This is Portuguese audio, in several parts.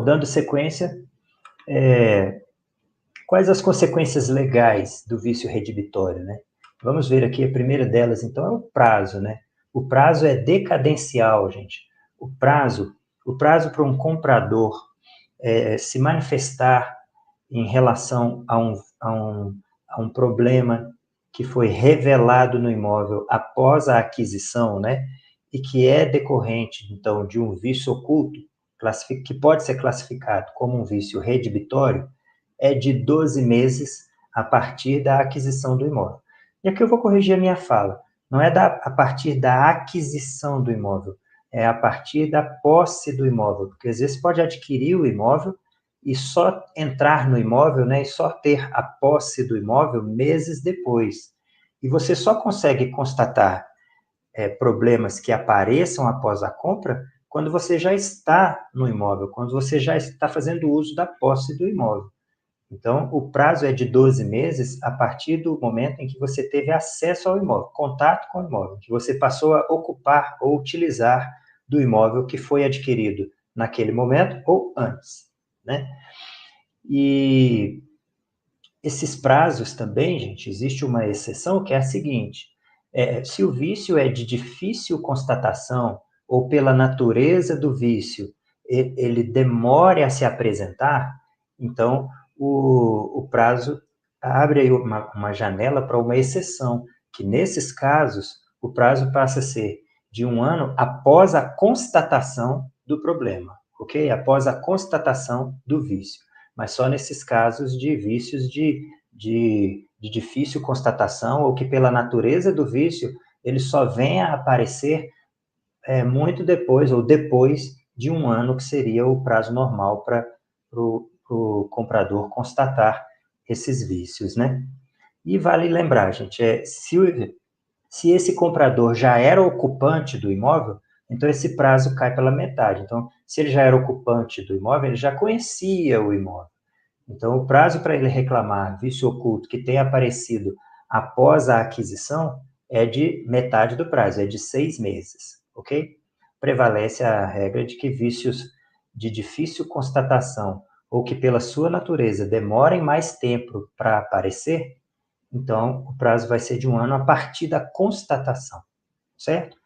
dando sequência, quais as consequências legais do vício redibitório, né? Vamos ver aqui, a primeira delas, então, é o prazo, né? O prazo é decadencial, gente. O prazo para um comprador se manifestar em relação a um problema que foi revelado no imóvel após a aquisição, né? E que é decorrente, então, de um vício oculto, que pode ser classificado como um vício redibitório, é de 12 meses a partir da aquisição do imóvel. E aqui eu vou corrigir a minha fala. Não é a partir da aquisição do imóvel, é a partir da posse do imóvel, porque às vezes pode adquirir o imóvel e só entrar no imóvel, né, e só ter a posse do imóvel meses depois. E você só consegue constatar problemas que apareçam após a compra quando você já está no imóvel, quando você já está fazendo uso da posse do imóvel. Então, o prazo é de 12 meses a partir do momento em que você teve acesso ao imóvel, contato com o imóvel, que você passou a ocupar ou utilizar do imóvel que foi adquirido naquele momento ou antes, né? E esses prazos também, gente, existe uma exceção que é a seguinte: se o vício é de difícil constatação ou pela natureza do vício ele demore a se apresentar, então o prazo abre aí uma janela para uma exceção, que nesses casos o prazo passa a ser de 1 ano após a constatação do problema, ok? Após a constatação do vício. Mas só nesses casos de vícios de difícil constatação ou que pela natureza do vício ele só vem a aparecer muito depois ou depois de 1 ano, que seria o prazo normal para o comprador constatar esses vícios, né? E vale lembrar, gente, se esse comprador já era ocupante do imóvel, então esse prazo cai pela metade. Então, se ele já era ocupante do imóvel, ele já conhecia o imóvel. Então, o prazo para ele reclamar vício oculto que tenha aparecido após a aquisição é de metade do prazo, é de 6 meses, ok? Prevalece a regra de que vícios de difícil constatação ou que pela sua natureza demorem mais tempo para aparecer, então o prazo vai ser de 1 ano a partir da constatação, certo?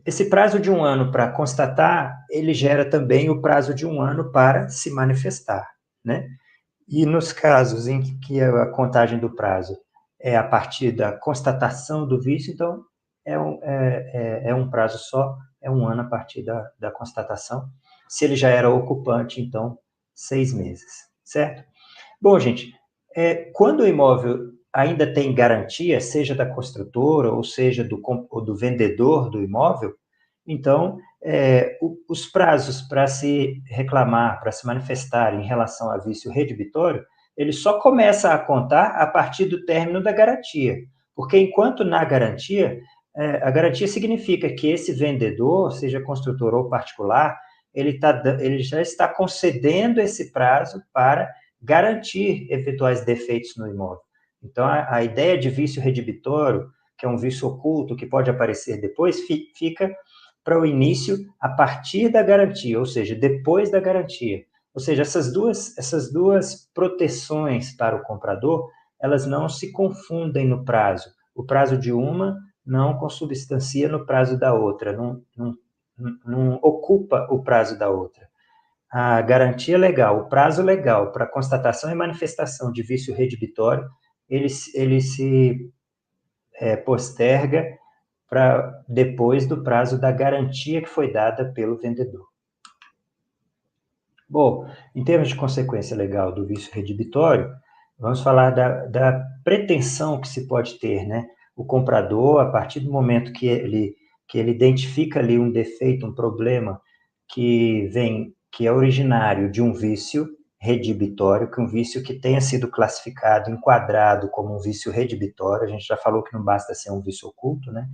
Esse prazo de 1 ano para constatar, ele gera também o prazo de 1 ano para se manifestar, né? E nos casos em que a contagem do prazo é a partir da constatação do vício, então é um prazo só, é 1 ano a partir da constatação. Se ele já era ocupante, então 6 meses, certo? Bom, gente, quando o imóvel ainda tem garantia, seja da construtora ou seja do vendedor do imóvel, então os prazos para se reclamar, para se manifestar em relação a vício redibitório, ele só começa a contar a partir do término da garantia. Porque enquanto na garantia, a garantia significa que esse vendedor, seja construtor ou particular, ele já está concedendo esse prazo para garantir eventuais defeitos no imóvel. Então, a ideia de vício redibitório, que é um vício oculto que pode aparecer depois, fica para o início a partir da garantia, ou seja, depois da garantia. Ou seja, essas duas proteções para o comprador, elas não se confundem no prazo. O prazo de uma não consubstancia no prazo da outra, não ocupa o prazo da outra. A garantia legal, o prazo legal para constatação e manifestação de vício redibitório, ele se posterga para depois do prazo da garantia que foi dada pelo vendedor. Bom, em termos de consequência legal do vício redibitório, vamos falar da pretensão que se pode ter, né? O comprador, a partir do momento que ele identifica ali um defeito, um problema que é originário de um vício redibitório, que um vício que tenha sido classificado, enquadrado como um vício redibitório, a gente já falou que não basta ser um vício oculto, né?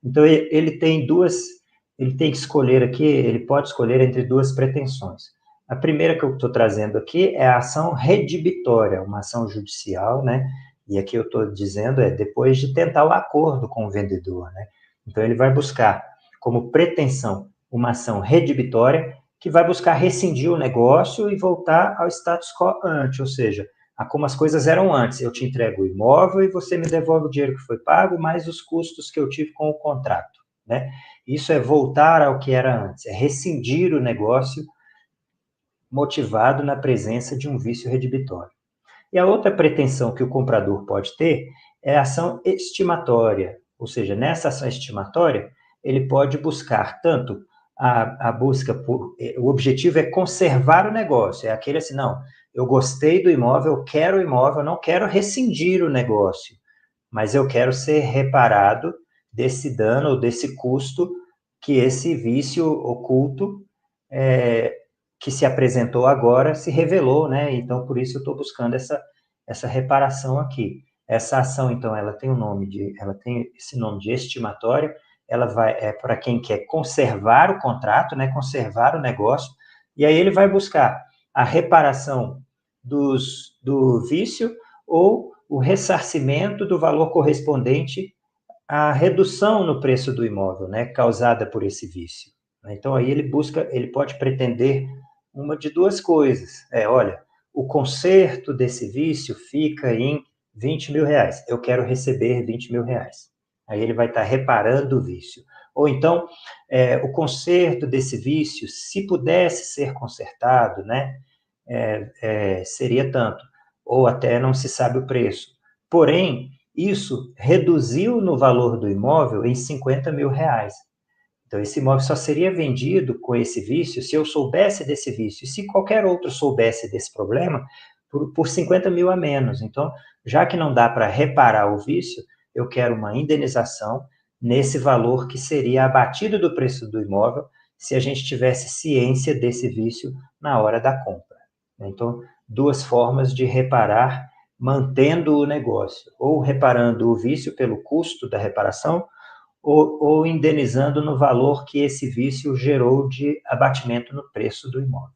Então, ele tem que escolher aqui, ele pode escolher entre 2 pretensões. A primeira que eu estou trazendo aqui é a ação redibitória, uma ação judicial, né? E aqui eu estou dizendo depois de tentar o acordo com o vendedor, né? Então, ele vai buscar como pretensão uma ação redibitória que vai buscar rescindir o negócio e voltar ao status quo ante, ou seja, a como as coisas eram antes. Eu te entrego o imóvel e você me devolve o dinheiro que foi pago, mais os custos que eu tive com o contrato, né? Isso é voltar ao que era antes, é rescindir o negócio motivado na presença de um vício redibitório. E a outra pretensão que o comprador pode ter é a ação estimatória, ou seja, nessa ação estimatória, ele pode buscar tanto a busca por... O objetivo é conservar o negócio, é aquele assim, não, eu gostei do imóvel, eu quero o imóvel, eu não quero rescindir o negócio, mas eu quero ser reparado desse dano ou desse custo que esse vício oculto que se apresentou agora se revelou, né? Então, por isso eu estou buscando essa reparação aqui. Essa ação, então, ela tem esse nome de estimatória, ela para quem quer conservar o contrato, né? Conservar o negócio, e aí ele vai buscar a reparação do vício ou o ressarcimento do valor correspondente à redução no preço do imóvel, né? Causada por esse vício. Então, aí ele pode pretender uma de duas coisas. Olha, o conserto desse vício fica em 20 mil reais. Eu quero receber 20 mil reais. Aí ele vai estar reparando o vício. Ou então, o conserto desse vício, se pudesse ser consertado, né, seria tanto. Ou até não se sabe o preço. Porém, isso reduziu no valor do imóvel em 50 mil reais. Então, esse imóvel só seria vendido com esse vício se eu soubesse desse vício. E se qualquer outro soubesse desse problema, por 50 mil a menos. Então, já que não dá para reparar o vício, eu quero uma indenização nesse valor que seria abatido do preço do imóvel se a gente tivesse ciência desse vício na hora da compra. Então, duas formas de reparar mantendo o negócio. Ou reparando o vício pelo custo da reparação, ou indenizando no valor que esse vício gerou de abatimento no preço do imóvel.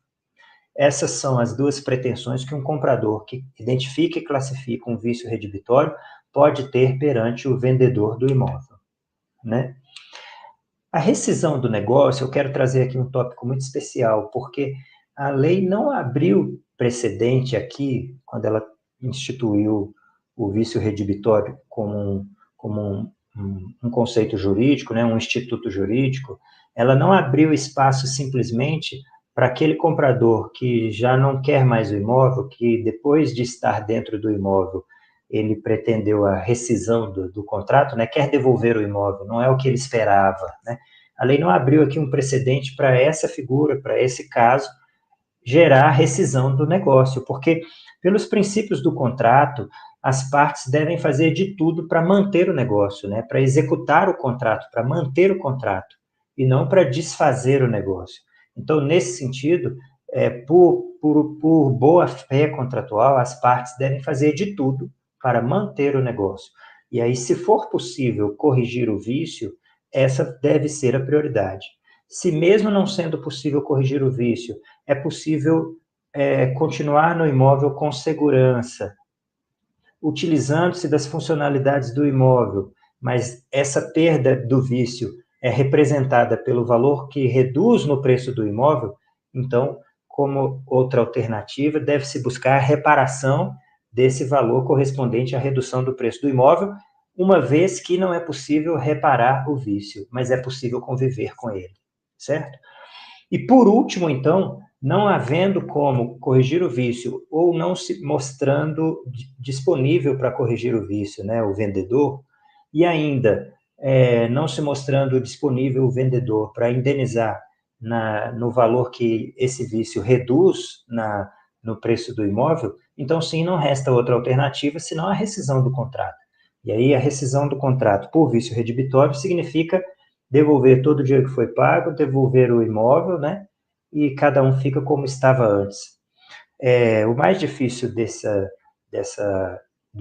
Essas são as duas pretensões que um comprador que identifica e classifica um vício redibitório pode ter perante o vendedor do imóvel, né? A rescisão do negócio, eu quero trazer aqui um tópico muito especial, porque a lei não abriu precedente aqui, quando ela instituiu o vício redibitório como um conceito jurídico, né, um instituto jurídico, ela não abriu espaço simplesmente para aquele comprador que já não quer mais o imóvel, que depois de estar dentro do imóvel, ele pretendeu a rescisão do contrato, né, quer devolver o imóvel, não é o que ele esperava, né? A lei não abriu aqui um precedente para essa figura, para esse caso, gerar rescisão do negócio, porque pelos princípios do contrato, as partes devem fazer de tudo para manter o negócio, né? Para executar o contrato, para manter o contrato, e não para desfazer o negócio. Então, nesse sentido, por boa fé contratual, as partes devem fazer de tudo para manter o negócio. E aí, se for possível corrigir o vício, essa deve ser a prioridade. Se mesmo não sendo possível corrigir o vício, é possível continuar no imóvel com segurança, utilizando-se das funcionalidades do imóvel, mas essa perda do vício é representada pelo valor que reduz no preço do imóvel, então, como outra alternativa, deve-se buscar a reparação desse valor correspondente à redução do preço do imóvel, uma vez que não é possível reparar o vício, mas é possível conviver com ele, certo? E por último, então, não havendo como corrigir o vício ou não se mostrando disponível para corrigir o vício, né, o vendedor, e ainda não se mostrando disponível o vendedor para indenizar no valor que esse vício reduz no preço do imóvel, então sim, não resta outra alternativa senão a rescisão do contrato. E aí a rescisão do contrato por vício redibitório significa devolver todo o dinheiro que foi pago, devolver o imóvel, né? E cada um fica como estava antes. O mais difícil de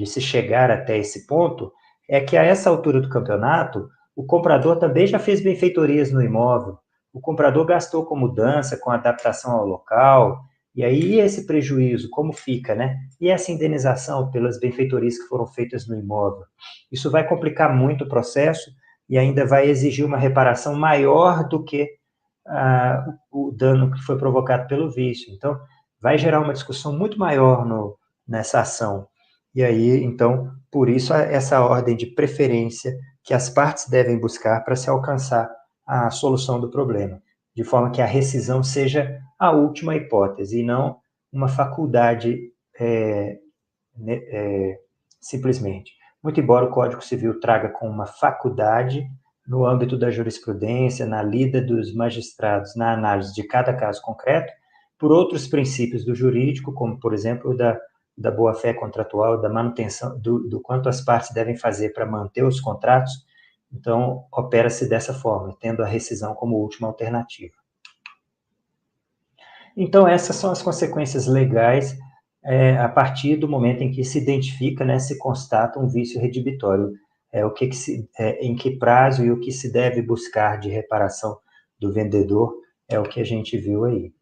se chegar até esse ponto é que a essa altura do campeonato, o comprador também já fez benfeitorias no imóvel, o comprador gastou com mudança, com adaptação ao local, e aí esse prejuízo, como fica, né? E essa indenização pelas benfeitorias que foram feitas no imóvel? Isso vai complicar muito o processo e ainda vai exigir uma reparação maior do que o dano que foi provocado pelo vício. Então, vai gerar uma discussão muito maior nessa ação. E aí, então, por isso, essa ordem de preferência que as partes devem buscar para se alcançar a solução do problema, de forma que a rescisão seja a última hipótese e não uma faculdade simplesmente. Muito embora o Código Civil traga com uma faculdade no âmbito da jurisprudência, na lida dos magistrados, na análise de cada caso concreto, por outros princípios do jurídico, como, por exemplo, da boa-fé contratual, da manutenção, do quanto as partes devem fazer para manter os contratos, então, opera-se dessa forma, tendo a rescisão como última alternativa. Então, essas são as consequências legais a partir do momento em que se identifica, né, se constata um vício redibitório. Em que prazo e o que se deve buscar de reparação do vendedor é o que a gente viu aí.